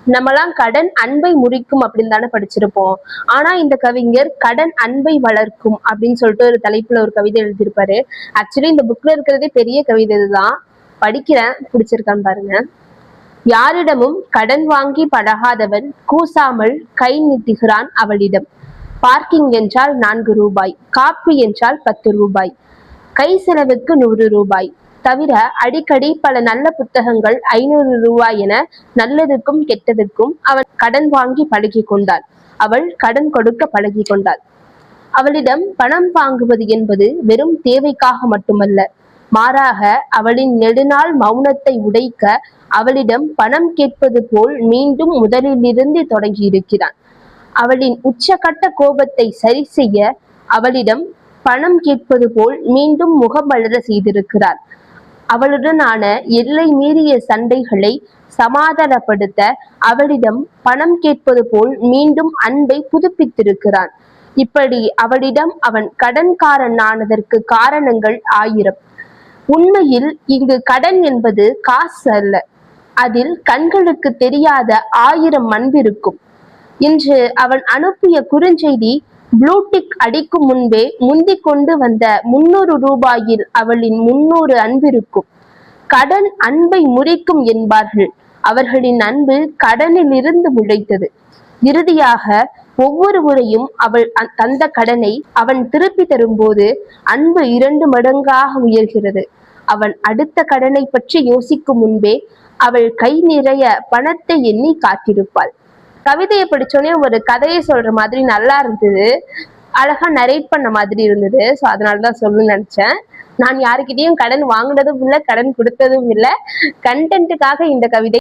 நம்மலாம் கடன் அன்பை முறிக்கும் அப்படின்னு தானே படிச்சிருப்போம். ஆனா இந்த கவிஞர் கடன் அன்பை வளர்க்கும் அப்படின்னு சொல்லிட்டு ஒரு தலைப்புல ஒரு கவிதை எழுதியிருப்பாரு. ஆக்சுவலி இந்த புக்ல இருக்கிறதே பெரிய கவிதை இதுதான். படிக்கிறேன், பிடிச்சிருக்கான்னு பாருங்க. யாரிடமும் கடன் வாங்கி பழகாதவன் கூசாமல் கை நீட்டுகிறான் அவளிடம். பார்க்கிங் என்றால் 4 ரூபாய், காப்பி என்றால் 10 ரூபாய், கை செலவுக்கு 100 ரூபாய், தவிர அடிக்கடி பல நல்ல புத்தகங்கள் 500 ரூபாய் என நல்லதுக்கும் கெட்டதுக்கும் அவன் கடன் வாங்கி பழகி கொண்டாள். அவள் கடன் கொடுக்க பழகி கொண்டாள். அவளிடம் பணம் வாங்குவது என்பது வெறும் தேவைக்காக மட்டுமல்ல, மாறாக அவளின் நெடுநாள் மௌனத்தை உடைக்க அவளிடம் பணம் கேட்பது போல் மீண்டும் முதலிலிருந்து தொடங்கி இருக்கிறான். அவளின் உச்சகட்ட கோபத்தை சரி செய்ய அவளிடம் பணம் கேட்பது போல் மீண்டும் முகம் வளர செய்திருக்கிறார். அவளுடனான எல்லை மீறிய சண்டைகளை சமாதானப்படுத்த அவளிடம் பணம் கேட்பது போல் மீண்டும் அன்பை புதுப்பித்திருக்கிறான். இப்படி அவளிடம் அவன் கடன்காரன் ஆனதற்கு காரணங்கள் 1000. உண்மையில் இங்கு கடன் என்பது காசு அல்ல, அதில் கண்களுக்கு தெரியாத 1000 அன்பிருக்கும். இன்று அவன் அனுப்பிய குறுஞ்செய்தி ப்ளூடிக் அடிக்கும் முன்பே முந்தி கொண்டு வந்த 300 ரூபாயில் அவளின் 300 அன்பிருக்கும். கடன் அன்பை முறிக்கும் என்பார்கள். அவர்களின் அன்பு கடனில் இருந்து முளைத்தது. இறுதியாக ஒவ்வொரு முறையும் அவள் தந்த கடனை அவன் திருப்பி தரும்போது அன்பு 2 மடங்காக உயர்கிறது. அவன் அடுத்த கடனை பற்றி யோசிக்கும் முன்பே அவள் கை நிறைய பணத்தை எண்ணி காத்திருப்பாள். கவிதையை படிச்சோடனே ஒரு கதையை சொல்ற மாதிரி நல்லா இருந்தது, அழகா நரேட் பண்ண மாதிரி இருந்தது. ஸோ அதனாலதான் சொல்லணும்னு நினைச்சேன். நான் யாருக்கிட்டையும் கடன் வாங்கினதும் இல்லை, கடன் கொடுத்ததும் இல்லை. கண்டென்ட்டுக்காக இந்த கவிதை.